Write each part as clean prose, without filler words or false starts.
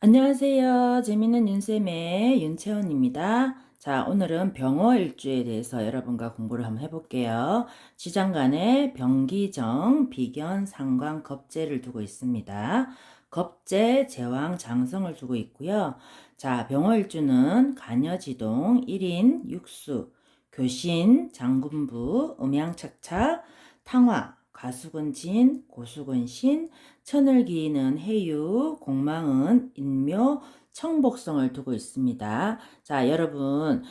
안녕하세요. 재밌는 윤쌤의 윤채원입니다. 자, 오늘은 병어일주에 대해서 여러분과 공부를 한번 해볼게요. 지장간에 병기정, 비견, 상관, 겁재를 두고 있습니다. 겁재, 제왕, 장성을 두고 있고요. 자, 병어일주는 간여지동, 1인, 육수, 교신, 장군부, 음양착착, 탕화, 가수근진, 고수근신, 천을기는 해유, 공망은 인묘, 청복성을 두고 있습니다. 자, 여러분,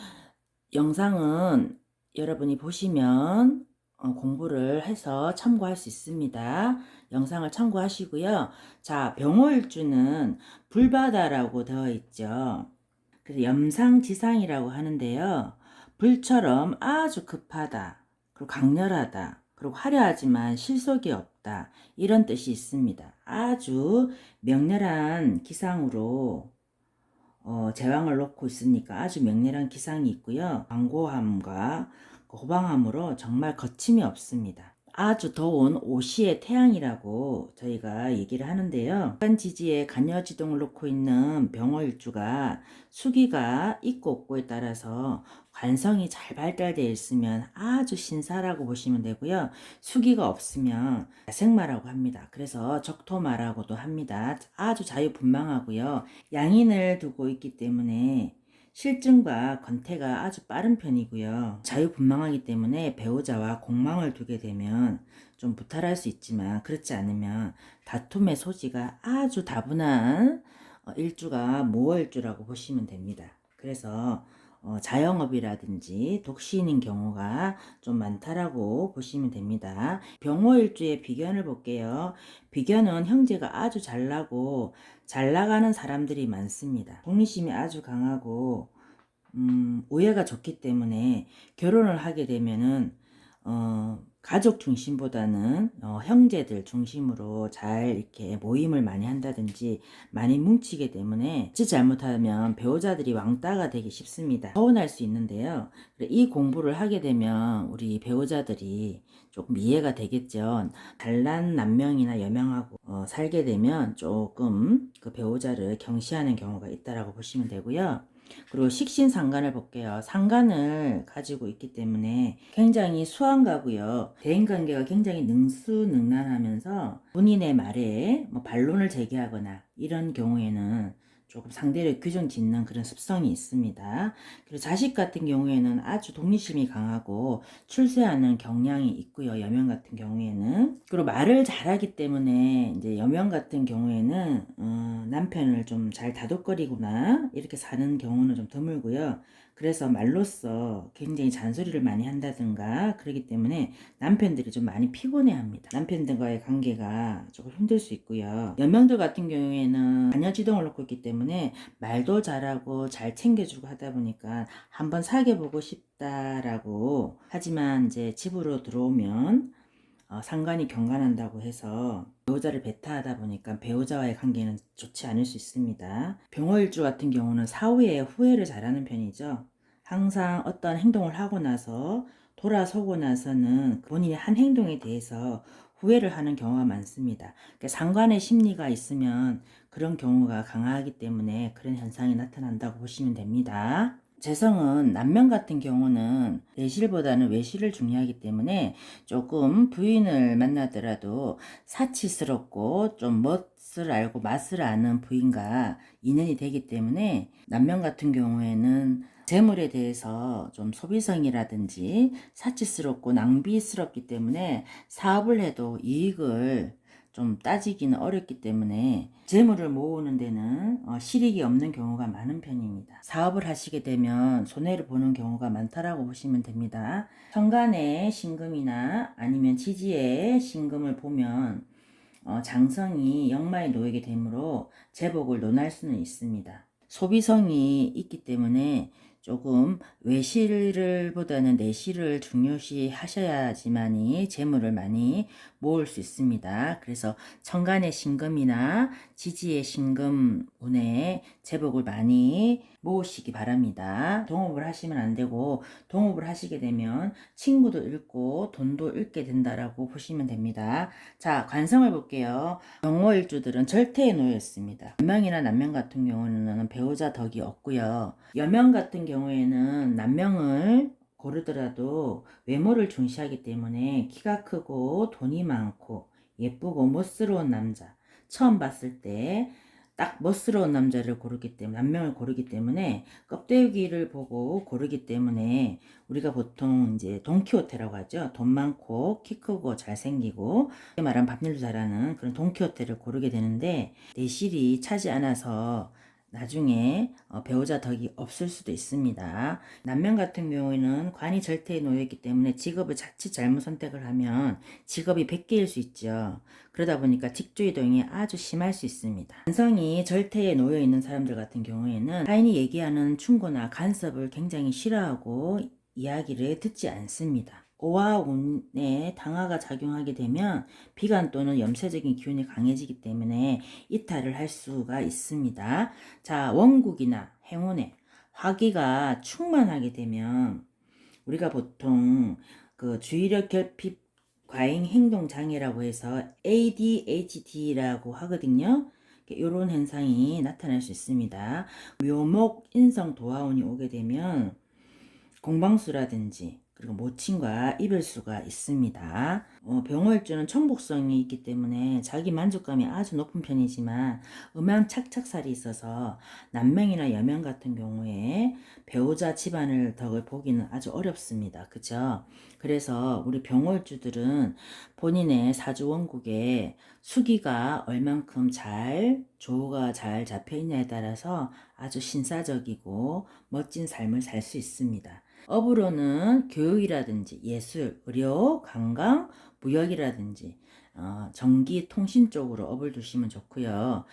영상은 여러분이 보시면 공부를 해서 참고할 수 있습니다. 영상을 참고하시고요. 자, 병호일주는 불바다라고 되어 있죠. 그래서 염상지상이라고 하는데요. 불처럼 아주 급하다. 그리고 강렬하다. 그리고 화려하지만 실속이 없다. 이런 뜻이 있습니다. 아주 명렬한 기상으로 제왕을 놓고 있으니까 아주 명렬한 기상이 있고요. 완고함과 호방함으로 정말 거침이 없습니다. 아주 더운 오시의 태양이라고 저희가 얘기를 하는데요. 간지지에 간여지동을 놓고 있는 병어일주가 수기가 있고 없고에 따라서 관성이 잘 발달되어 있으면 아주 신사라고 보시면 되고요. 수기가 없으면 야생마라고 합니다. 그래서 적토마라고도 합니다. 아주 자유분방하고요. 양인을 두고 있기 때문에 실증과 건태가 아주 빠른 편이고요. 자유분방하기 때문에 배우자와 공망을 두게 되면 좀 무탈할 수 있지만 그렇지 않으면 다툼의 소지가 아주 다분한 일주가 모월주라고 보시면 됩니다. 그래서 자영업이라든지 독신인 경우가 좀 많다라고 보시면 됩니다. 병호일주의 비견을 볼게요. 비견은 형제가 아주 잘나고 잘 나가는 사람들이 많습니다. 독립심이 아주 강하고 우애가 좋기 때문에 결혼을 하게 되면은 가족 중심보다는 형제들 중심으로 잘 이렇게 모임을 많이 한다든지 많이 뭉치게 때문에 잘못하면 배우자들이 왕따가 되기 쉽습니다. 서운할 수 있는데요. 이 공부를 하게 되면 우리 배우자들이 조금 이해가 되겠죠. 단란 남명이나 여명하고 살게 되면 조금 그 배우자를 경시하는 경우가 있다라고 보시면 되고요. 그리고 식신상관을 볼게요. 상관을 가지고 있기 때문에 굉장히 수완가고요. 대인관계가 굉장히 능수능란하면서 본인의 말에 뭐 반론을 제기하거나 이런 경우에는 조금 상대를 규정 짓는 그런 습성이 있습니다. 그리고 자식 같은 경우에는 아주 독립심이 강하고 출세하는 경향이 있고요. 여명 같은 경우에는. 그리고 말을 잘하기 때문에 이제 여명 같은 경우에는 남편을 좀 잘 다독거리거나 이렇게 사는 경우는 좀 드물고요. 그래서 말로써 굉장히 잔소리를 많이 한다든가 그러기 때문에 남편들이 좀 많이 피곤해합니다. 남편들과의 관계가 조금 힘들 수 있고요. 여명들 같은 경우에는 자녀지동을 놓고 있기 때문에 말도 잘하고 잘 챙겨주고 하다 보니까 한번 사귀어보고 싶다라고 하지만 이제 집으로 들어오면 상관이 경관한다고 해서 배우자를 배타하다 보니까 배우자와의 관계는 좋지 않을 수 있습니다. 병호일주 같은 경우는 사후에 후회를 잘하는 편이죠. 항상 어떤 행동을 하고 나서 돌아서고 나서는 본인이 한 행동에 대해서 후회를 하는 경우가 많습니다. 그러니까 상관의 심리가 있으면 그런 경우가 강하기 때문에 그런 현상이 나타난다고 보시면 됩니다. 재성은 남명 같은 경우는 내실보다는 외실을 중요하기 때문에 조금 부인을 만나더라도 사치스럽고 좀 멋을 알고 맛을 아는 부인과 인연이 되기 때문에 남명 같은 경우에는 재물에 대해서 좀 소비성이라든지 사치스럽고 낭비스럽기 때문에 사업을 해도 이익을 좀 따지기는 어렵기 때문에 재물을 모으는 데는 실익이 없는 경우가 많은 편입니다. 사업을 하시게 되면 손해를 보는 경우가 많다라고 보시면 됩니다. 천간의 신금이나 아니면 지지의 신금을 보면 장성이 역마에 놓이게 되므로 재복을 논할 수는 있습니다. 소비성이 있기 때문에 조금 외실을 보다는 내실을 중요시 하셔야지만이 재물을 많이 모을 수 있습니다. 그래서 천간의 신금이나 지지의 신금 운에 재복을 많이 모으시기 바랍니다. 동업을 하시면 안 되고 동업을 하시게 되면 친구도 잃고 돈도 잃게 된다라고 보시면 됩니다. 자, 관성을 볼게요. 병호일주들은 절대에 놓여 있습니다. 연명이나 남명 같은 경우는 배우자 덕이 없고요. 여명 같은 경우에는 남명을 고르더라도 외모를 중시하기 때문에 키가 크고 돈이 많고 예쁘고 멋스러운 남자 처음 봤을 때 딱 멋스러운 남자를 고르기 때문에 남명을 고르기 때문에 껍데기를 보고 고르기 때문에 우리가 보통 이제 돈키호테라고 하죠. 돈 많고 키 크고 잘생기고 말하면 밥일도 잘하는 그런 돈키호테를 고르게 되는데 내실이 차지 않아서 나중에 배우자 덕이 없을 수도 있습니다. 남명 같은 경우에는 관이 절대에 놓여있기 때문에 직업을 자칫 잘못 선택을 하면 직업이 100개일 수 있죠. 그러다 보니까 직주이동이 아주 심할 수 있습니다. 간성이 절대에 놓여있는 사람들 같은 경우에는 타인이 얘기하는 충고나 간섭을 굉장히 싫어하고 이야기를 듣지 않습니다. 오와 운에 당화가 작용하게 되면 비관 또는 염세적인 기운이 강해지기 때문에 이탈을 할 수가 있습니다. 자, 원국이나 행운에 화기가 충만하게 되면 우리가 보통 그 주의력 결핍 과잉 행동 장애라고 해서 ADHD라고 하거든요. 이런 현상이 나타날 수 있습니다. 묘목 인성 도화운이 오게 되면 공방수라든지 그리고 모친과 이별수가 있습니다. 병월주는 청복성이 있기 때문에 자기 만족감이 아주 높은 편이지만 음양 착착살이 있어서 남명이나 여명 같은 경우에 배우자 집안을 덕을 보기는 아주 어렵습니다. 그죠? 그래서 우리 병월주들은 본인의 사주 원국에 수기가 얼만큼 잘 조호가 잘 잡혀 있냐에 따라서 아주 신사적이고 멋진 삶을 살 수 있습니다. 업으로는 교육이라든지 예술, 의료, 관광, 무역이라든지 전기, 통신 쪽으로 업을 두시면 좋고요.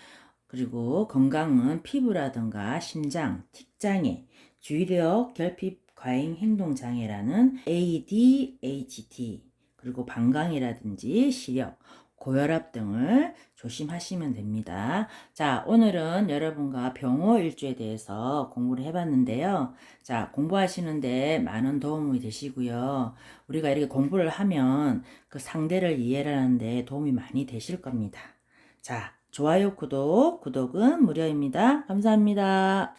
그리고 건강은 피부라든가 심장, 틱장애, 주의력 결핍 과잉 행동 장애라는 ADHD, 그리고 방광이라든지 시력, 고혈압 등을 조심하시면 됩니다. 자, 오늘은 여러분과 병호 일주에 대해서 공부를 해봤는데요. 자, 공부하시는데 많은 도움이 되시고요. 우리가 이렇게 공부를 하면 그 상대를 이해하는데 도움이 많이 되실 겁니다. 자, 좋아요, 구독은 무료입니다. 감사합니다.